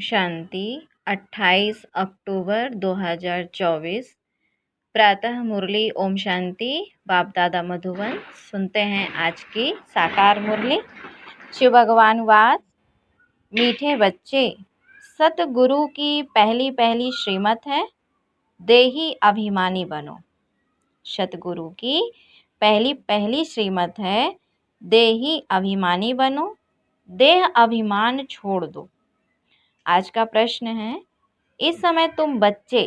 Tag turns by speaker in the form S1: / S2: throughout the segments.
S1: शांति 28 अक्टूबर 2024 प्रातः मुरली ओम शांति बाप दादा मधुबन। सुनते हैं आज की साकार मुरली। शिव भगवान वाद, मीठे बच्चे, सतगुरु की पहली पहली श्रीमत है, देही अभिमानी बनो। सतगुरु की पहली पहली श्रीमत है, देही अभिमानी बनो, देह अभिमान छोड़ दो। आज का प्रश्न है, इस समय तुम बच्चे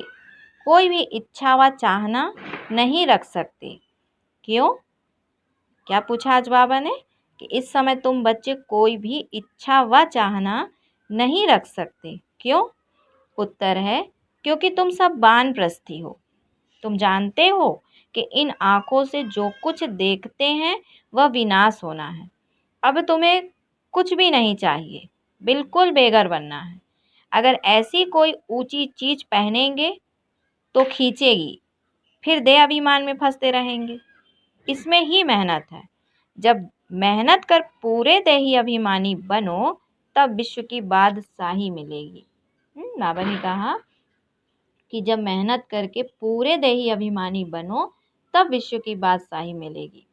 S1: कोई भी इच्छा व चाहना नहीं रख सकते, क्यों? क्या पूछा आज बाबा ने कि इस समय तुम बच्चे कोई भी इच्छा व चाहना नहीं रख सकते, क्यों? उत्तर है, क्योंकि तुम सब वानप्रस्थी हो। तुम जानते हो कि इन आँखों से जो कुछ देखते हैं वह विनाश होना है। अब तुम्हें कुछ भी नहीं चाहिए, बिल्कुल बेघर बनना है। अगर ऐसी कोई ऊंची चीज पहनेंगे तो खींचेगी, फिर देह अभिमान में फंसते रहेंगे। इसमें ही मेहनत है। जब मेहनत कर पूरे देही अभिमानी बनो, तब विश्व की बादशाही मिलेगी। बाबा ने कहा कि जब मेहनत करके पूरे देही अभिमानी बनो, तब विश्व की बादशाही मिलेगी।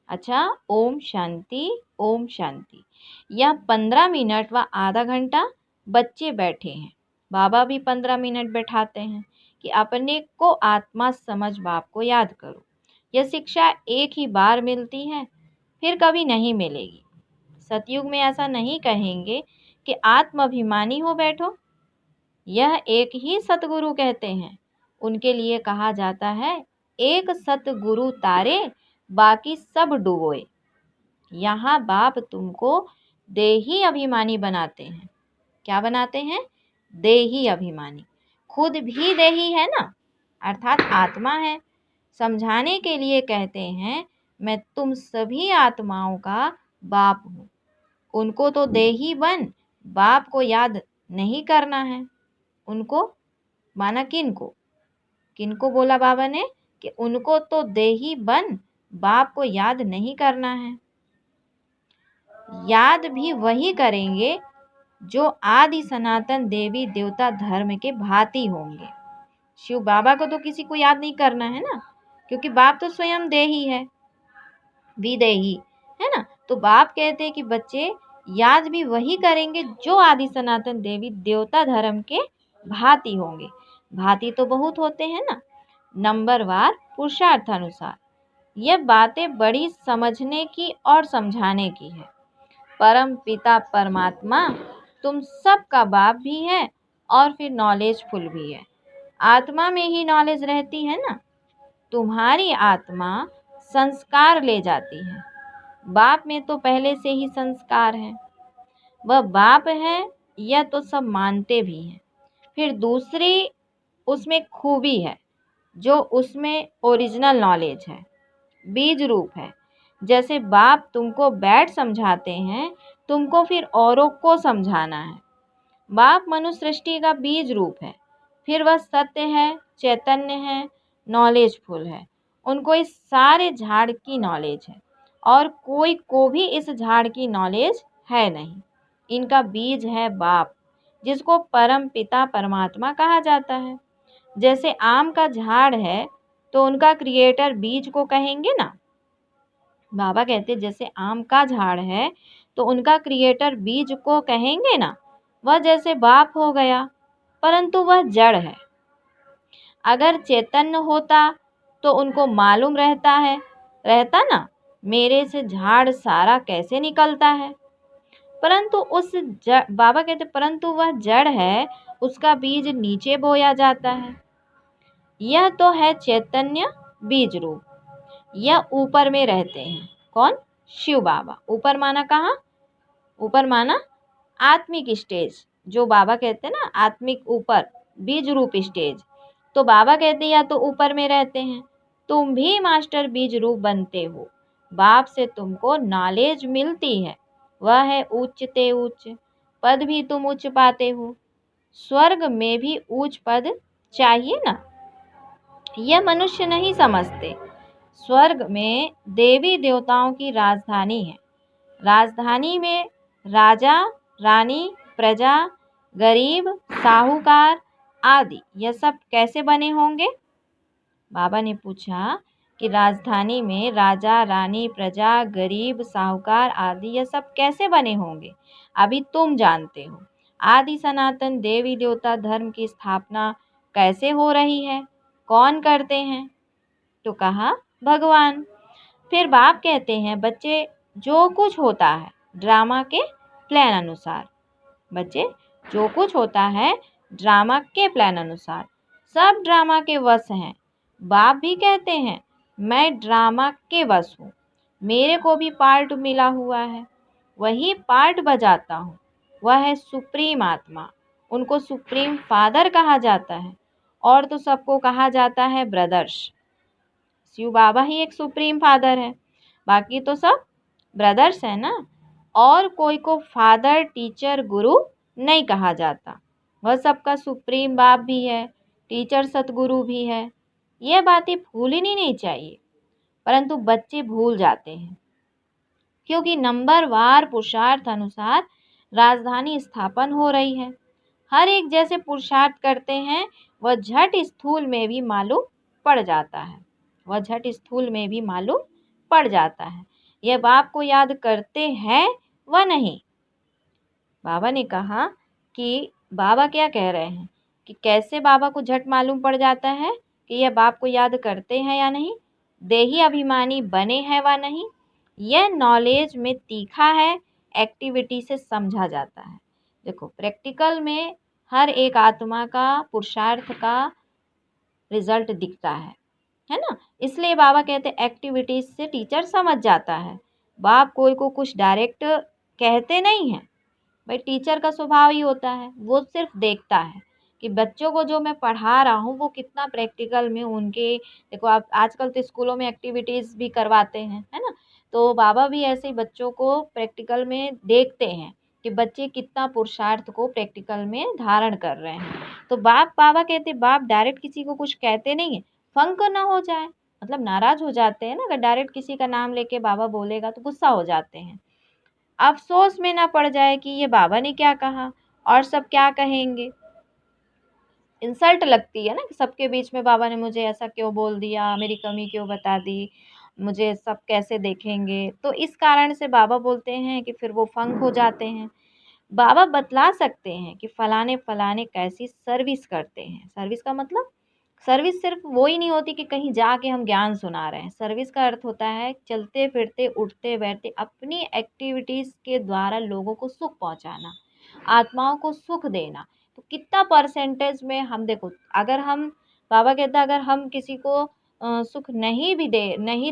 S1: अच्छा, ओम शांति ओम शांति। यह 15 मिनट व आधा घंटा बच्चे बैठे हैं। बाबा भी 15 मिनट बैठाते हैं कि अपने को आत्मा समझ बाप को याद करो। यह शिक्षा एक ही बार मिलती है, फिर कभी नहीं मिलेगी। सतयुग में ऐसा नहीं कहेंगे कि आत्माभिमानी हो बैठो। यह एक ही सतगुरु कहते हैं। उनके लिए कहा जाता है, एक सतगुरु तारे, बाकी सब डूबोए। यहाँ बाप तुमको देही अभिमानी बनाते हैं। क्या बनाते हैं? देही अभिमानी। खुद भी देही है ना, अर्थात आत्मा है। समझाने के लिए कहते हैं, मैं तुम सभी आत्माओं का बाप हूँ। उनको तो देही बन बाप को याद नहीं करना है। उनको माना किनको? किनको बोला बाबा ने कि उनको तो देही बन बाप को याद नहीं करना है। याद भी वही करेंगे जो आदि सनातन देवी देवता धर्म के भांति होंगे। शिव बाबा को तो किसी को याद नहीं करना है ना, क्योंकि बाप तो स्वयं देही है, विदेही है ना। तो बाप कहते हैं कि बच्चे याद भी वही करेंगे जो आदि सनातन देवी देवता धर्म के भांति होंगे। भांति तो बहुत होते हैं ना, नंबरवार पुरुषार्थानुसार। यह बातें बड़ी समझने की और समझाने की है। परम पिता परमात्मा तुम सबका बाप भी है और फिर नॉलेजफुल भी है। आत्मा में ही नॉलेज रहती है ना। तुम्हारी आत्मा संस्कार ले जाती है। बाप में तो पहले से ही संस्कार है। वह बाप है, यह तो सब मानते भी हैं। फिर दूसरी उसमें खूबी है, जो उसमें ओरिजिनल नॉलेज है, बीज रूप है। जैसे बाप तुमको बैठ समझाते हैं, तुमको फिर औरों को समझाना है। बाप मनुष्य सृष्टि का बीज रूप है, फिर वह सत्य है, चैतन्य है, नॉलेजफुल है। उनको इस सारे झाड़ की नॉलेज है और कोई को भी इस झाड़ की नॉलेज है नहीं। इनका बीज है बाप, जिसको परम पिता परमात्मा कहा जाता है। जैसे आम का झाड़ है तो उनका क्रिएटर बीज को कहेंगे ना। बाबा कहते जैसे आम का झाड़ है तो उनका क्रिएटर बीज को कहेंगे ना। वह जैसे बाप हो गया, परंतु वह जड़ है। अगर चैतन्य होता तो उनको मालूम रहता ना, मेरे से झाड़ सारा कैसे निकलता है। परंतु बाबा कहते परंतु वह जड़ है, उसका बीज नीचे बोया जाता है। यह तो है चैतन्य बीज रूप। यह ऊपर में रहते हैं। कौन? शिव बाबा। ऊपर माना कहाँ? ऊपर माना आत्मिक स्टेज, जो बाबा कहते हैं ना, आत्मिक ऊपर बीज रूप स्टेज। तो बाबा कहते हैं या तो ऊपर में रहते हैं। तुम भी मास्टर बीज रूप बनते हो। बाप से तुमको नॉलेज मिलती है, वह है उच्च ते उच्च। पद भी तुम उच्च पाते हो। स्वर्ग में भी उच्च पद चाहिए ना। यह मनुष्य नहीं समझते। स्वर्ग में देवी देवताओं की राजधानी है। राजधानी में राजा, रानी, प्रजा, गरीब, साहूकार आदि यह सब कैसे बने होंगे? बाबा ने पूछा कि राजधानी में राजा, रानी, प्रजा, गरीब, साहूकार आदि यह सब कैसे बने होंगे? अभी तुम जानते हो। आदि सनातन देवी देवता धर्म की स्थापना कैसे हो रही है? कौन करते हैं? तो कहा, भगवान। फिर बाप कहते हैं, बच्चे, जो कुछ होता है ड्रामा के प्लान अनुसार, बच्चे, जो कुछ होता है ड्रामा के प्लान अनुसार, सब ड्रामा के वश हैं। बाप भी कहते हैं, मैं ड्रामा के वश हूँ। मेरे को भी पार्ट मिला हुआ है, वही पार्ट बजाता हूँ। वह है सुप्रीम आत्मा। उनको सुप्रीम फादर कहा जाता है, और तो सबको कहा जाता है ब्रदर्स। शिव बाबा ही एक सुप्रीम फादर है, बाकी तो सब ब्रदर्स है ना। और कोई को फादर, टीचर, गुरु नहीं कहा जाता। वह सबका सुप्रीम बाप भी है, टीचर सतगुरु भी है। ये बातें भूलनी नहीं चाहिए, परंतु बच्चे भूल जाते हैं, क्योंकि नंबरवार पुरुषार्थ अनुसार राजधानी स्थापन हो रही है। हर एक जैसे पुरुषार्थ करते हैं, वह झट स्थूल में भी मालूम पड़ जाता है। वह झट स्थूल में भी मालूम पड़ जाता है। यह बाप को याद करते हैं व नहीं। बाबा ने कहा कि बाबा क्या कह रहे हैं कि कैसे बाबा को झट मालूम पड़ जाता है कि यह बाप को याद करते हैं या नहीं, देही अभिमानी बने हैं व नहीं। यह नॉलेज में तीखा है, एक्टिविटी से समझा जाता है। देखो, प्रैक्टिकल में हर एक आत्मा का पुरुषार्थ का रिजल्ट दिखता है ना। इसलिए बाबा कहते हैं एक्टिविटीज से टीचर समझ जाता है। बाप कोई को कुछ डायरेक्ट कहते नहीं हैं। भाई, टीचर का स्वभाव ही होता है, वो सिर्फ देखता है कि बच्चों को जो मैं पढ़ा रहा हूँ वो कितना प्रैक्टिकल में उनके, देखो आप आजकल तो स्कूलों में एक्टिविटीज़ भी करवाते हैं, है ना। तो बाबा भी ऐसे ही बच्चों को प्रैक्टिकल में देखते हैं कि बच्चे कितना पुरुषार्थ को प्रैक्टिकल में धारण कर रहे हैं। तो बाबा कहते, बाप डायरेक्ट किसी को कुछ कहते नहीं है, फंक ना हो जाए, मतलब नाराज हो जाते हैं ना, अगर डायरेक्ट किसी का नाम लेके बाबा बोलेगा तो गुस्सा हो जाते हैं। अफसोस में ना पड़ जाए कि ये बाबा ने क्या कहा और सब क्या कहेंगे। इंसल्ट लगती है ना कि सबके बीच में बाबा ने मुझे ऐसा क्यों बोल दिया, मेरी कमी क्यों बता दी, मुझे सब कैसे देखेंगे। तो इस कारण से बाबा बोलते हैं कि फिर वो फंक हो जाते हैं। बाबा बतला सकते हैं कि फलाने फलाने कैसी सर्विस करते हैं। सर्विस का मतलब, सर्विस सिर्फ वो ही नहीं होती कि कहीं जाके हम ज्ञान सुना रहे हैं। सर्विस का अर्थ होता है चलते फिरते, उठते बैठते, अपनी एक्टिविटीज़ के द्वारा लोगों को सुख पहुंचाना, आत्माओं को सुख देना। तो कितना परसेंटेज में हम, देखो, अगर हम, बाबा कहता है अगर हम किसी को सुख नहीं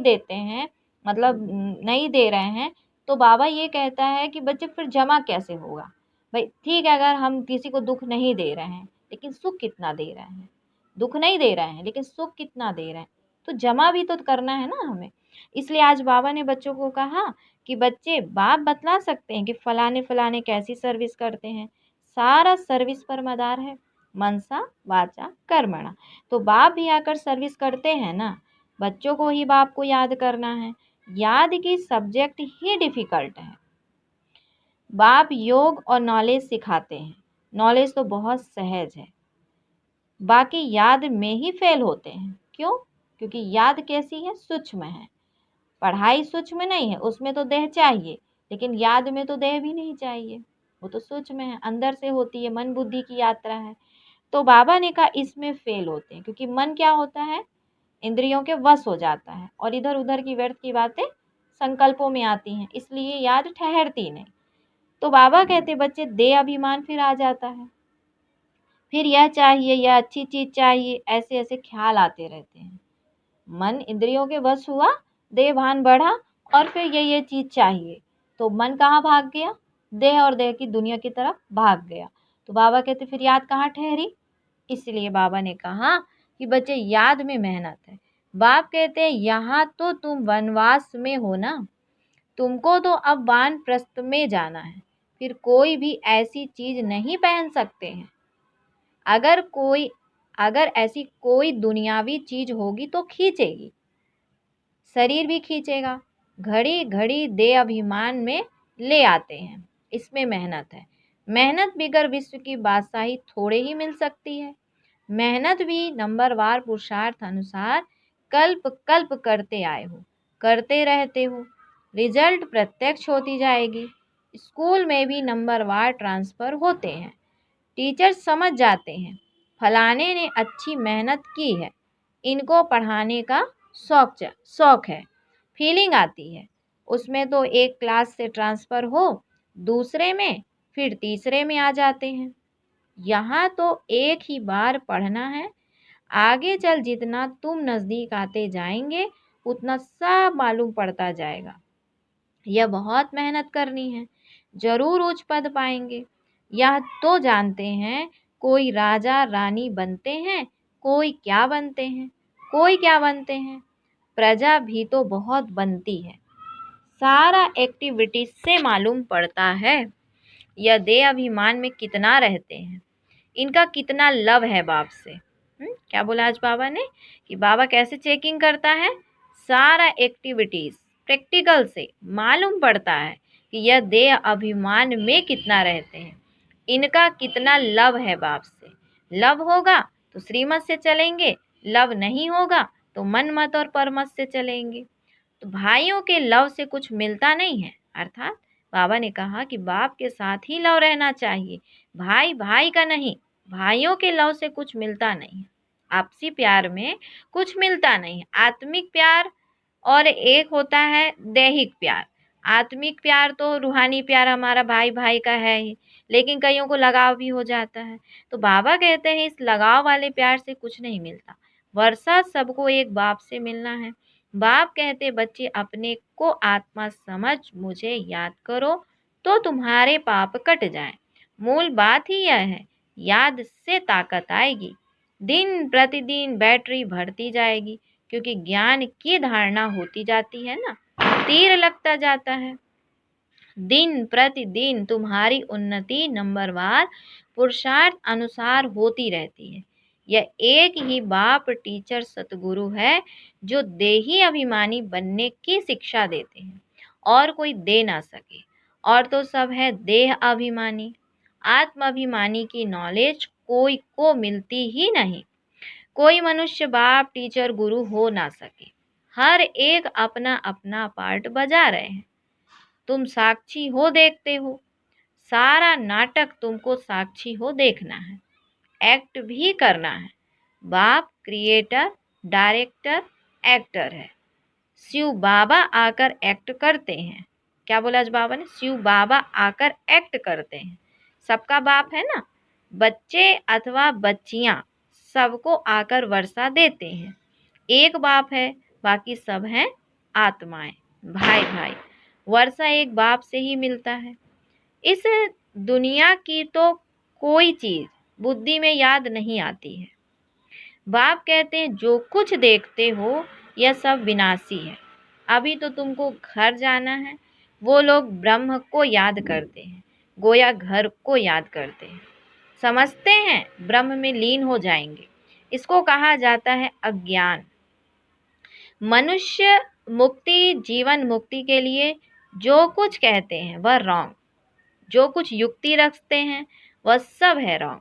S1: देते हैं, मतलब नहीं दे रहे हैं, तो बाबा ये कहता है कि बच्चे फिर जमा कैसे होगा। भाई ठीक है, अगर हम किसी को दुख नहीं दे रहे हैं लेकिन सुख कितना दे रहे हैं, दुख नहीं दे रहे हैं लेकिन सुख कितना दे रहे हैं, तो जमा भी तो करना है ना हमें। इसलिए आज बाबा ने बच्चों को कहा कि बच्चे, बाप बतला सकते हैं कि फलाने फलाने कैसी सर्विस करते हैं। सारा सर्विस पर मदार है, मनसा वाचा कर्मणा। तो बाप भी आकर सर्विस करते हैं ना, बच्चों को ही बाप को याद करना है। याद की सब्जेक्ट ही डिफ़िकल्ट है। बाप योग और नॉलेज सिखाते हैं। नॉलेज तो बहुत सहज है, बाकी याद में ही फेल होते हैं। क्यों? क्योंकि याद कैसी है, सूक्ष्म है। पढ़ाई सूक्ष्म नहीं है, उसमें तो देह चाहिए, लेकिन याद में तो देह भी नहीं चाहिए, वो तो सूक्ष्म है, अंदर से होती है, मन बुद्धि की यात्रा है। तो बाबा ने कहा इसमें फेल होते हैं, क्योंकि मन क्या होता है, इंद्रियों के वश हो जाता है और इधर उधर की व्यर्थ की बातें संकल्पों में आती हैं, इसलिए याद ठहरती नहीं। तो बाबा कहते बच्चे, देह अभिमान फिर आ जाता है, फिर यह चाहिए, यह अच्छी चीज़ चाहिए, ऐसे ऐसे ख्याल आते रहते हैं। मन इंद्रियों के वश हुआ, देह भान बढ़ा, और फिर ये चीज़ चाहिए, तो मन कहाँ भाग गया, देह और देह की दुनिया की तरफ भाग गया। तो बाबा कहते फिर याद कहाँ ठहरी। इसलिए बाबा ने कहा कि बच्चे, याद में मेहनत है। बाप कहते हैं यहाँ तो तुम वनवास में हो ना, तुमको तो अब वानप्रस्थ में जाना है, फिर कोई भी ऐसी चीज़ नहीं पहन सकते हैं। अगर ऐसी कोई दुनियावी चीज होगी तो खींचेगी, शरीर भी खींचेगा। घड़ी घड़ी दे अभिमान में ले आते हैं, इसमें मेहनत है। मेहनत बिगर विश्व की बादशाही थोड़े ही मिल सकती है। मेहनत भी नंबरवार पुरुषार्थ अनुसार कल्प कल्प करते आए हो, करते रहते हो, रिजल्ट प्रत्यक्ष होती जाएगी। स्कूल में भी नंबरवार ट्रांसफर होते हैं। टीचर समझ जाते हैं फलाने ने अच्छी मेहनत की है, इनको पढ़ाने का शौक है, फीलिंग आती है। उसमें तो एक क्लास से ट्रांसफ़र हो दूसरे में, फिर तीसरे में आ जाते हैं। यहाँ तो एक ही बार पढ़ना है। आगे चल जितना तुम नज़दीक आते जाएंगे उतना सब मालूम पड़ता जाएगा। यह बहुत मेहनत करनी है, जरूर उच्च पद पाएंगे। यह तो जानते हैं कोई राजा रानी बनते हैं, कोई क्या बनते हैं, कोई क्या बनते हैं, प्रजा भी तो बहुत बनती है। सारा एक्टिविटी से मालूम पड़ता है यह देह अभिमान में कितना रहते हैं, इनका कितना लव है बाप से। क्या बोला आज बाबा ने कि बाबा कैसे चेकिंग करता है, सारा एक्टिविटीज प्रैक्टिकल से मालूम पड़ता है कि यह देह अभिमान में कितना रहते हैं, इनका कितना लव है बाप से। लव होगा तो श्रीमत से चलेंगे, लव नहीं होगा तो मन मत और परमत से चलेंगे। तो भाइयों के लव से कुछ मिलता नहीं है, अर्थात बाबा ने कहा कि बाप के साथ ही लव रहना चाहिए, भाई भाई का नहीं। भाइयों के लव से कुछ मिलता नहीं है, आपसी प्यार में कुछ मिलता नहीं है। आत्मिक प्यार और एक होता है दैहिक प्यार। आत्मिक प्यार तो रूहानी प्यार हमारा भाई भाई का है ही, लेकिन कईयों को लगाव भी हो जाता है। तो बाबा कहते हैं इस लगाव वाले प्यार से कुछ नहीं मिलता। वर्षा सबको एक बाप से मिलना है। बाप कहते बच्चे अपने को आत्मा समझ मुझे याद करो तो तुम्हारे पाप कट जाएं। मूल बात ही यह है, याद से ताकत आएगी, दिन प्रतिदिन बैटरी बढ़ती जाएगी, क्योंकि ज्ञान की धारणा होती जाती है ना, तीर लगता जाता है। दिन प्रतिदिन तुम्हारी उन्नति नंबरवार पुरुषार्थ अनुसार होती रहती है। यह एक ही बाप टीचर सतगुरु है जो देही अभिमानी बनने की शिक्षा देते हैं, और कोई दे ना सके। और तो सब है देह अभिमानी। आत्माभिमानी की नॉलेज कोई को मिलती ही नहीं। कोई मनुष्य बाप टीचर गुरु हो ना सके। हर एक अपना अपना पार्ट बजा रहे हैं। तुम साक्षी हो, देखते हो। सारा नाटक तुमको साक्षी हो देखना है, एक्ट भी करना है। बाप क्रिएटर, डायरेक्टर, एक्टर है। शिव बाबा आकर एक्ट करते हैं। क्या बोला आज बाबा ने, शिव बाबा आकर एक्ट करते हैं। सबका बाप है ना, बच्चे अथवा बच्चियां सबको आकर वर्षा देते हैं। एक बाप है, बाकी सब हैं आत्माएं, भाई भाई। वर्षा एक बाप से ही मिलता है। इस दुनिया की तो कोई चीज बुद्धि में याद नहीं आती है। बाप कहते हैं जो कुछ देखते हो यह सब विनाशी है। अभी तो तुमको घर जाना है। वो लोग ब्रह्म को याद करते हैं, गोया घर को याद करते हैं, समझते हैं ब्रह्म में लीन हो जाएंगे। इसको कहा जाता है अज्ञान। मनुष्य मुक्ति, जीवन मुक्ति के लिए जो कुछ कहते हैं वह रॉन्ग, जो कुछ युक्ति रखते हैं वह सब है रॉन्ग।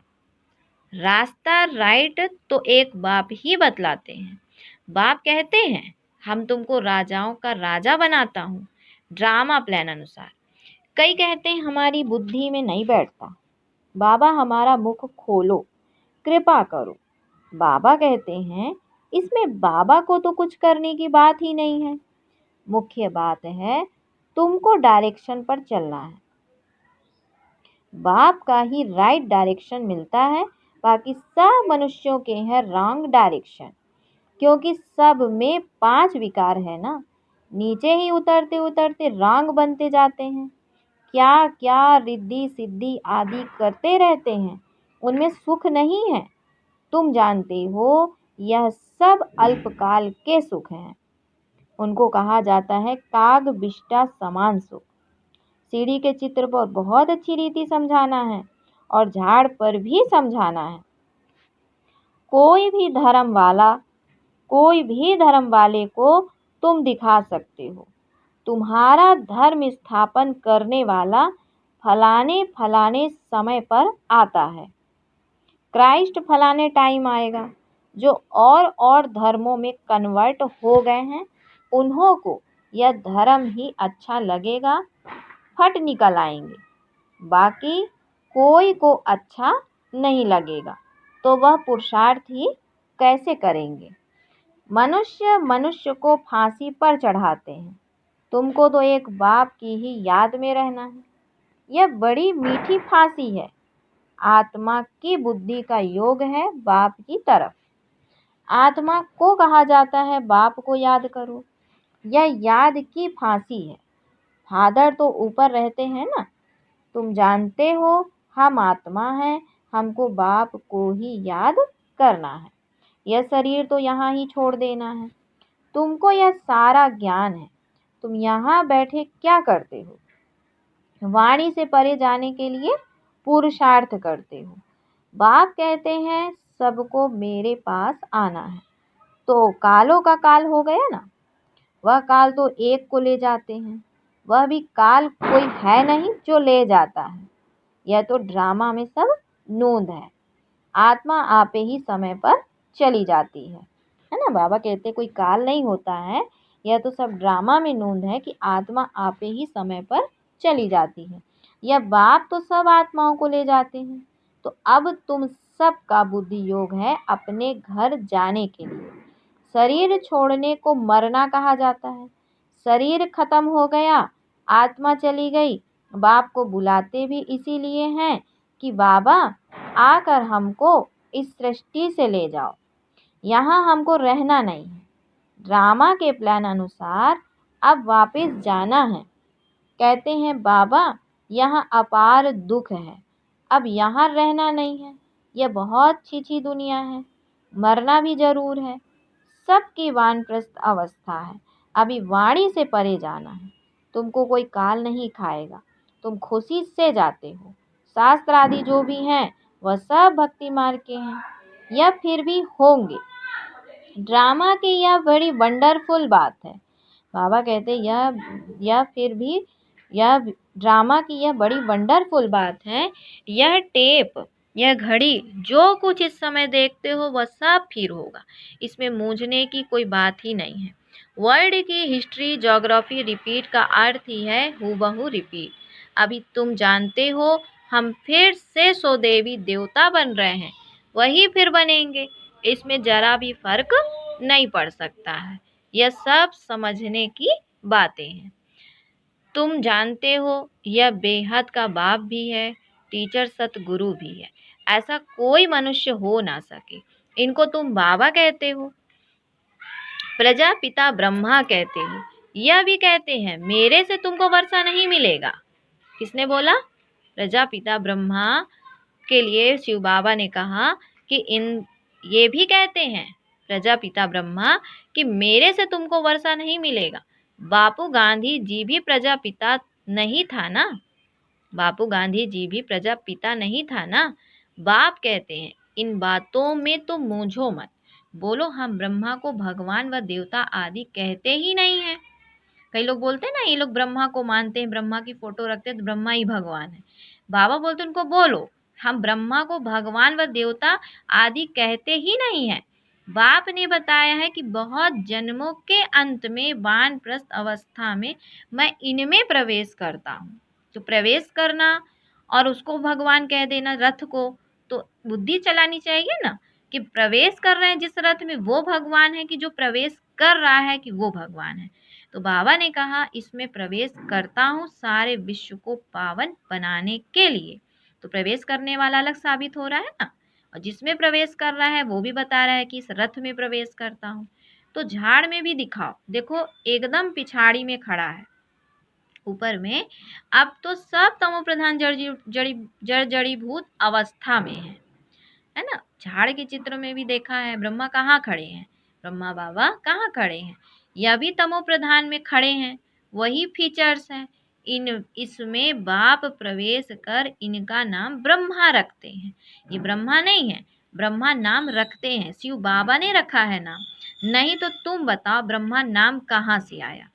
S1: रास्ता राइट तो एक बाप ही बतलाते हैं। बाप कहते हैं हम तुमको राजाओं का राजा बनाता हूँ, ड्रामा प्लान अनुसार। कई कहते हैं हमारी बुद्धि में नहीं बैठता, बाबा हमारा मुख खोलो, कृपा करो। बाबा कहते हैं इसमें बाबा को तो कुछ करने की बात ही नहीं है। मुख्य बात है तुमको डायरेक्शन पर चलना है। बाप का ही राइट डायरेक्शन मिलता है, बाकी सब मनुष्यों के हैं रॉन्ग डायरेक्शन, क्योंकि सब में 5 विकार है ना। नीचे ही उतरते उतरते रॉन्ग बनते जाते हैं। क्या क्या रिद्धि सिद्धि आदि करते रहते हैं, उनमें सुख नहीं है। तुम जानते हो यह सब अल्पकाल के सुख हैं। उनको कहा जाता है काग बिष्टा समान सुख। सीढ़ी के चित्र पर बहुत अच्छी रीति समझाना है और झाड़ पर भी समझाना है। कोई भी धर्म वाले को तुम दिखा सकते हो। तुम्हारा धर्म स्थापन करने वाला फलाने फलाने समय पर आता है। क्राइस्ट फलाने टाइम आएगा। जो और धर्मों में कन्वर्ट हो गए हैं उन्हों को यह धर्म ही अच्छा लगेगा, फट निकल आएंगे। बाकी कोई को अच्छा नहीं लगेगा तो वह पुरुषार्थ ही कैसे करेंगे। मनुष्य मनुष्य को फांसी पर चढ़ाते हैं। तुमको तो एक बाप की ही याद में रहना है। यह बड़ी मीठी फांसी है। आत्मा की बुद्धि का योग है बाप की तरफ। आत्मा को कहा जाता है बाप को याद करो। यह याद की फांसी है। फादर तो ऊपर रहते हैं ना। तुम जानते हो हम आत्मा हैं, हमको बाप को ही याद करना है। यह शरीर तो यहाँ ही छोड़ देना है। तुमको यह सारा ज्ञान है। तुम यहाँ बैठे क्या करते हो? वाणी से परे जाने के लिए पुरुषार्थ करते हो। बाप कहते हैं सबको मेरे पास आना है। तो कालों का काल हो गया ना। वह काल तो एक को ले जाते हैं। वह भी काल कोई है नहीं जो ले जाता है। यह तो ड्रामा में सब नोंद है। आत्मा आपे ही समय पर चली जाती है ना। बाबा कहते कोई काल नहीं होता है। यह तो सब ड्रामा में नोंद है कि आत्मा आपे ही समय पर चली जाती है। यह बाप तो सब आत्माओं को ले जाते हैं। तो अब तुम सबका बुद्धि योग है अपने घर जाने के लिए। शरीर छोड़ने को मरना कहा जाता है। शरीर खत्म हो गया, आत्मा चली गई। बाप को बुलाते भी इसीलिए हैं कि बाबा आकर हमको इस सृष्टि से ले जाओ। यहाँ हमको रहना नहीं है। ड्रामा के प्लान अनुसार अब वापस जाना है। कहते हैं बाबा यहाँ अपार दुख है, अब यहाँ रहना नहीं है। यह बहुत छीछी दुनिया है। मरना भी जरूर है। सबकी वानप्रस्थ अवस्था है। अभी वाणी से परे जाना है। तुमको कोई काल नहीं खाएगा। तुम खुशी से जाते हो। शास्त्र आदि जो भी हैं वह सब भक्ति मार्ग के हैं। यह फिर भी होंगे। ड्रामा की यह बड़ी वंडरफुल बात है। बाबा कहते यह फिर भी यह ड्रामा की यह बड़ी वंडरफुल बात है। यह टेप, यह घड़ी, जो कुछ इस समय देखते हो वह सब फिर होगा। इसमें मूंझने की कोई बात ही नहीं है। वर्ल्ड की हिस्ट्री ज्योग्राफी रिपीट का अर्थ ही है हूबहू रिपीट। अभी तुम जानते हो हम फिर से स्वदेवी देवता बन रहे हैं, वही फिर बनेंगे। इसमें जरा भी फर्क नहीं पड़ सकता है। यह सब समझने की बातें हैं। तुम जानते हो यह बेहद का बाप भी है, टीचर सतगुरु भी है। ऐसा कोई मनुष्य हो ना सके। इनको तुम बाबा कहते हो, प्रजापिता ब्रह्मा कहते हो। यह भी कहते हैं मेरे से तुमको वर्षा नहीं मिलेगा। किसने बोला? प्रजापिता ब्रह्मा के लिए शिव बाबा ने कहा कि ये भी कहते हैं प्रजापिता ब्रह्मा कि मेरे से तुमको वर्षा नहीं मिलेगा। बापू गांधी जी भी प्रजापिता नहीं था ना। बापू गांधी जी भी प्रजापिता नहीं था ना। बाप कहते हैं इन बातों में तो मूंझो मत। बोलो हम ब्रह्मा को भगवान व देवता आदि कहते ही नहीं है। कई लोग बोलते हैं ना ये लोग ब्रह्मा को मानते हैं, ब्रह्मा की फोटो रखते हैं तो ब्रह्मा ही भगवान है। बाबा बोलते उनको बोलो हम ब्रह्मा को भगवान व देवता आदि कहते ही नहीं है। बाप ने बताया है कि बहुत जन्मों के अंत में वानप्रस्थ अवस्था में मैं इनमें प्रवेश करता हूँ। तो प्रवेश करना और उसको भगवान कह देना रथ को, तो बुद्धि चलानी चाहिए ना कि प्रवेश कर रहे हैं जिस रथ में वो भगवान है कि जो प्रवेश कर रहा है कि वो भगवान है। तो बाबा ने कहा इसमें प्रवेश करता हूँ सारे विश्व को पावन बनाने के लिए। तो प्रवेश करने वाला अलग साबित हो रहा है ना, और जिसमें प्रवेश कर रहा है वो भी बता रहा है कि इस रथ में प्रवेश करता हूँ। तो झाड़ में भी दिखाओ, देखो एकदम पिछाड़ी में खड़ा है ऊपर में। अब तो सब तमो प्रधान जड़ जड़ीभूत अवस्था में है ना। झाड़ के चित्र में भी देखा है ब्रह्मा कहाँ खड़े हैं, ब्रह्मा बाबा कहाँ खड़े हैं, यह भी तमो प्रधान में खड़े हैं। वही फीचर्स हैं। इसमें बाप प्रवेश कर इनका नाम ब्रह्मा रखते हैं। ये ब्रह्मा नहीं है, ब्रह्मा नाम रखते हैं, शिव बाबा ने रखा है नाम। नहीं तो तुम बताओ ब्रह्मा नाम कहाँ से आया?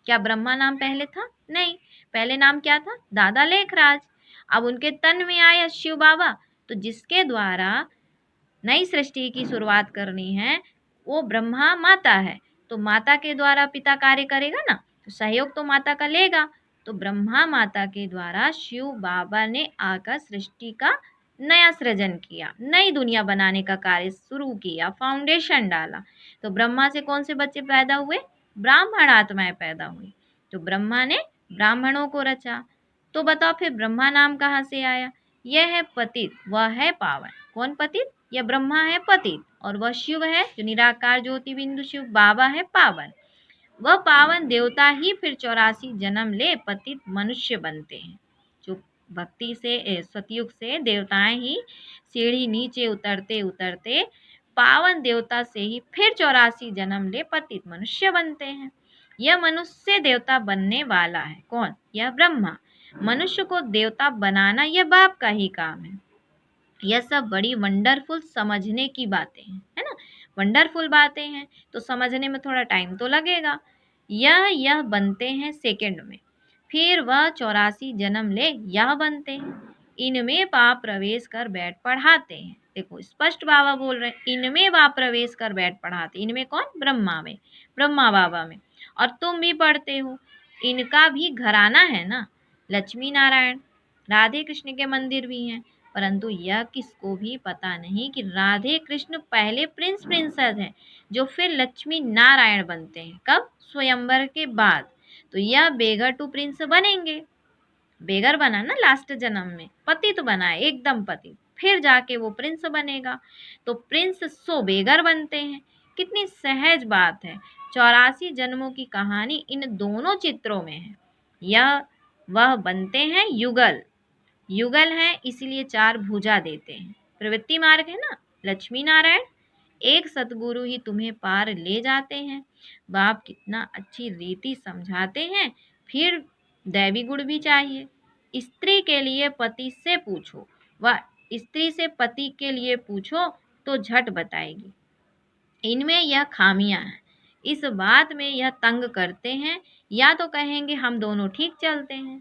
S1: क्या ब्रह्मा नाम पहले था? नहीं, पहले नाम क्या था? दादा लेखराज। अब उनके तन में आया शिव बाबा, तो जिसके द्वारा नई सृष्टि की शुरुआत करनी है वो ब्रह्मा माता है। तो माता के द्वारा पिता कार्य करेगा ना, तो सहयोग तो माता का लेगा। तो ब्रह्मा माता के द्वारा शिव बाबा ने आकर सृष्टि का नया सृजन किया, नई दुनिया बनाने का कार्य शुरू किया, फाउंडेशन डाला। तो ब्रह्मा से कौन से बच्चे पैदा हुए? ब्राह्मण आत्माएं पैदा हुई। तो ब्रह्मा ने ब्राह्मणों को रचा। तो बताओ फिर ब्रह्मा नाम कहाँ से आया? यह है पतित, वह है पावन। कौन पतित? यह ब्रह्मा है पतित, और वह शिव है जो निराकार ज्योति बिंदु शिव बाबा है पावन। वह पावन देवता ही फिर 84 जन्म ले पतित मनुष्य बनते हैं। जो भक्ति से सतयुग से देवताएं ही सीढ़ी नीचे उतरते उतरते पावन देवता से ही फिर 84 जन्म ले पतित मनुष्य बनते हैं। यह मनुष्य देवता बनने वाला है। कौन? यह ब्रह्मा। मनुष्य को देवता बनाना यह बाप का ही काम है। यह सब बड़ी वंडरफुल समझने की बातें हैं, है ना? वंडरफुल बातें हैं तो समझने में थोड़ा टाइम तो लगेगा। यह बनते हैं सेकंड में। फिर वह 84 जन्म ले यह बनते हैं। इनमें पाप प्रवेश कर बैठ पढ़ाते हैं। देखो स्पष्ट बाबा बोल रहे हैं, इनमें पाप प्रवेश कर बैठ पढ़ाते। इनमें कौन? ब्रह्मा में, ब्रह्मा बाबा में। और तुम भी पढ़ते हो, इनका भी घराना है ना, लक्ष्मी नारायण, राधे कृष्ण के मंदिर भी हैं। परंतु यह किसको भी पता नहीं कि राधे कृष्ण पहले प्रिंस प्रिंसेस हैं, जो फिर लक्ष्मी नारायण बनते हैं। कब? स्वयंवर के बाद। तो यह बेगर टू प्रिंस बनेंगे। बेगर बना ना लास्ट जन्म में, पतित बना है, एकदम पतित, फिर जाके वो प्रिंस बनेगा। तो प्रिंस सो बेगर बनते हैं। कितनी सहज बात है। 84 जन्मों की कहानी इन दोनों चित्रों में है। यह वह बनते हैं युगल। युगल है इसलिए 4 भुजा देते हैं। प्रवृत्ति मार्ग है ना, लक्ष्मी नारायण। एक सतगुरु ही तुम्हें पार ले जाते हैं। बाप कितना अच्छी रीति समझाते हैं। फिर दैवी गुण भी चाहिए। स्त्री के लिए पति से पूछो, व स्त्री से पति के लिए पूछो तो झट बताएगी। इनमें यह खामियां हैं, इस बात में यह तंग करते हैं, या तो कहेंगे हम दोनों ठीक चलते हैं।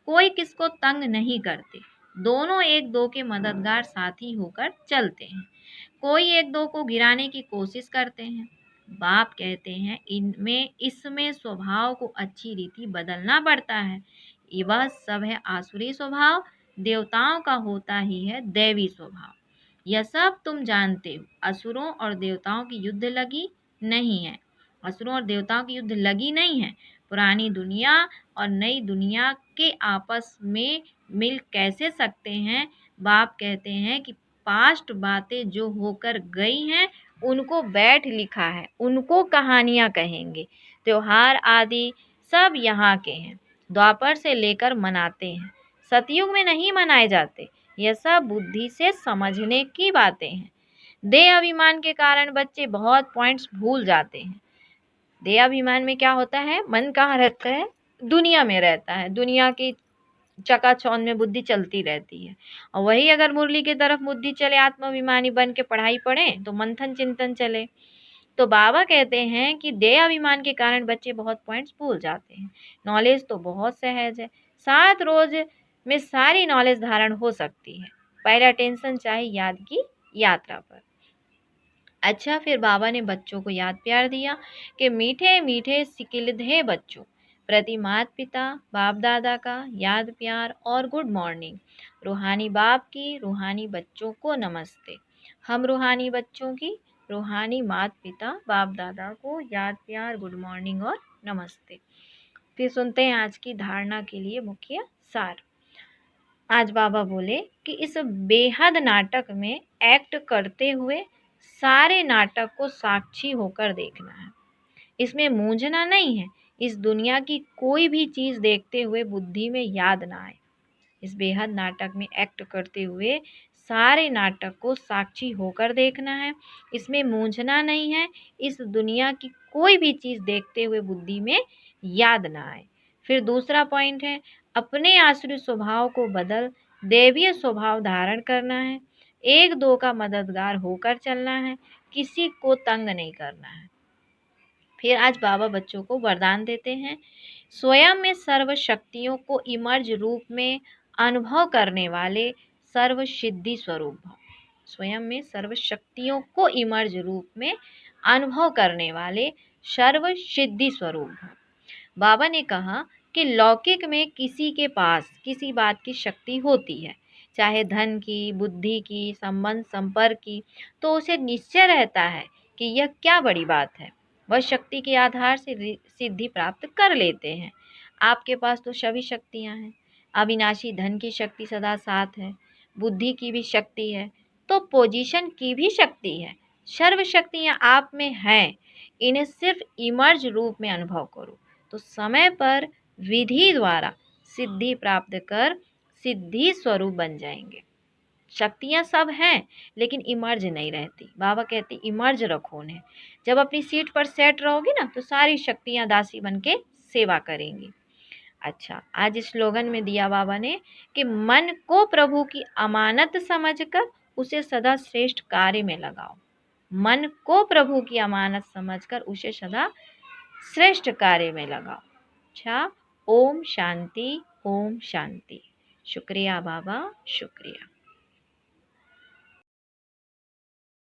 S1: कोई किसको तंग नहीं करते, दोनों एक दो के मददगार साथी होकर चलते हैं। कोई एक दो को गिराने की कोशिश करते हैं। बाप कहते हैं इनमें इसमें स्वभाव को अच्छी रीति बदलना पड़ता है। वह सब है आसुरी स्वभाव, देवताओं का होता ही है दैवी स्वभाव। यह सब तुम जानते हो। असुरों और देवताओं की युद्ध लगी नहीं है। असुरों और देवताओं की युद्ध लगी नहीं है। पुरानी दुनिया और नई दुनिया के आपस में मिल कैसे सकते हैं? बाप कहते हैं कि पास्ट बातें जो होकर गई हैं उनको बैठ लिखा है, उनको कहानियां कहेंगे। त्योहार आदि सब यहाँ के हैं, द्वापर से लेकर मनाते हैं। सतयुग में नहीं मनाए जाते। यह सब बुद्धि से समझने की बातें हैं। देह अभिमान के कारण बच्चे बहुत पॉइंट्स भूल जाते हैं। देह अभिमान में क्या होता है? मन कहाँ रहता है? दुनिया में रहता है। दुनिया की चकाचौंध में बुद्धि चलती रहती है। और वही अगर मुरली की तरफ बुद्धि चले, आत्माभिमानी बन के पढ़ाई पढ़े तो मंथन चिंतन चले। तो बाबा कहते हैं कि देह अभिमान के कारण बच्चे बहुत पॉइंट्स भूल जाते हैं। नॉलेज तो बहुत सहज है, 7 रोज में सारी नॉलेज धारण हो सकती है। पहला टेंशन चाहिए याद की यात्रा पर। अच्छा, फिर बाबा ने बच्चों को याद प्यार दिया कि मीठे मीठे सिकिलधे बच्चों प्रति माता पिता बाप दादा का याद प्यार और गुड मॉर्निंग। रूहानी बाप की रूहानी बच्चों को नमस्ते। हम रूहानी बच्चों की रूहानी माता पिता बाप दादा को याद प्यार गुड मॉर्निंग और नमस्ते। फिर सुनते हैं आज की धारणा के लिए मुख्य सार। आज बाबा बोले कि इस बेहद नाटक में एक्ट करते हुए सारे नाटक को साक्षी होकर देखना है। इसमें मूंझना नहीं है। इस दुनिया की कोई भी चीज़ देखते हुए बुद्धि में याद ना आए। इस बेहद नाटक में एक्ट करते हुए सारे नाटक को साक्षी होकर देखना है। इसमें मूंझना नहीं है। इस दुनिया की कोई भी चीज़ देखते हुए बुद्धि में याद ना आए। फिर दूसरा पॉइंट है, अपने आसुरी स्वभाव को बदल दैवीय स्वभाव धारण करना है। एक दो का मददगार होकर चलना है, किसी को तंग नहीं करना है। फिर आज बाबा बच्चों को वरदान देते हैं, स्वयं में सर्व शक्तियों को इमर्ज रूप में अनुभव करने वाले सर्व सिद्धि स्वरूप भव। स्वयं में सर्व शक्तियों को इमर्ज रूप में अनुभव करने वाले सर्व सिद्धि स्वरूप भव। बाबा ने कहा कि लौकिक में किसी के पास किसी बात की शक्ति होती है, चाहे धन की, बुद्धि की, संबंध संपर्क की, तो उसे निश्चय रहता है कि यह क्या बड़ी बात है, वह शक्ति के आधार से सिद्धि प्राप्त कर लेते हैं। आपके पास तो सभी शक्तियां हैं, अविनाशी धन की शक्ति सदा साथ है, बुद्धि की भी शक्ति है, तो पोजीशन की भी शक्ति है, सर्व शक्तियां आप में हैं। इन्हें सिर्फ इमर्ज रूप में अनुभव करो तो समय पर विधि द्वारा सिद्धि प्राप्त कर सिद्धि स्वरूप बन जाएंगे। शक्तियां सब हैं लेकिन इमर्ज नहीं रहती। बाबा कहते इमर्ज रखो उन्हें। जब अपनी सीट पर सेट रहोगे ना तो सारी शक्तियां दासी बन के सेवा करेंगी। अच्छा, आज इस स्लोगन में दिया बाबा ने कि मन को प्रभु की अमानत समझकर उसे सदा श्रेष्ठ कार्य में लगाओ। मन को प्रभु की अमानत समझकर उसे सदा श्रेष्ठ कार्य में लगाओ। अच्छा, ओम शांति, ओम शांति। शुक्रिया बाबा, शुक्रिया।